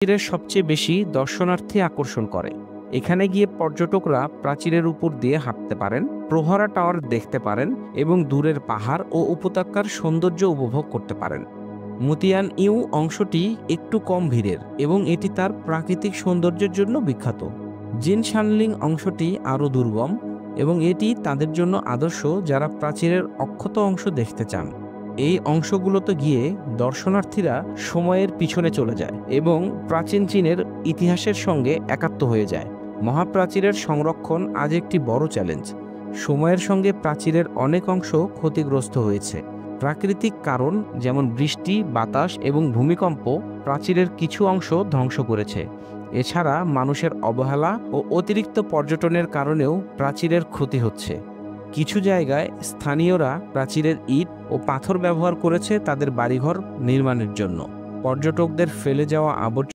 প্রাচীরের সবচেয়ে বেশি দর্শনার্থী আকর্ষণ করে। এখানে গিয়ে পর্যটকরা প্রাচীরের উপর দিয়ে হাঁটতে পারেন, প্রহরা টাওয়ার দেখতে পারেন এবং দূরের পাহাড় ও উপত্যকার সৌন্দর্য উপভোগ করতে পারেন। মুতিয়ান ইউ অংশটি একটু কম ভিড়ের এবং এটি তার প্রাকৃতিক সৌন্দর্যের জন্য বিখ্যাত। জিনশানলিং অংশটি আরও দুর্গম এবং এটি তাদের জন্য আদর্শ যারা প্রাচীরের অক্ষত অংশ দেখতে চান। এই অংশগুলোতে গিয়ে দর্শনার্থীরা সময়ের পিছনে চলে যায় এবং প্রাচীন চীনের ইতিহাসের সঙ্গে একাত্ম হয়ে যায়। মহাপ্রাচীরের সংরক্ষণ আজ একটি বড় চ্যালেঞ্জ। সময়ের সঙ্গে প্রাচীরের অনেক অংশ ক্ষতিগ্রস্ত হয়েছে। প্রাকৃতিক কারণ যেমন বৃষ্টি, বাতাস এবং ভূমিকম্প প্রাচীরের কিছু অংশ ধ্বংস করেছে। এছাড়া মানুষের অবহেলা ও অতিরিক্ত পর্যটনের কারণেও প্রাচীরের ক্ষতি হচ্ছে। কিছু জায়গায় স্থানীয়রা প্রাচীরের ইট ও পাথর ব্যবহার করেছে তাদের বাড়িঘর নির্মাণের জন্য। পর্যটকদের ফেলে যাওয়া আবর্জনা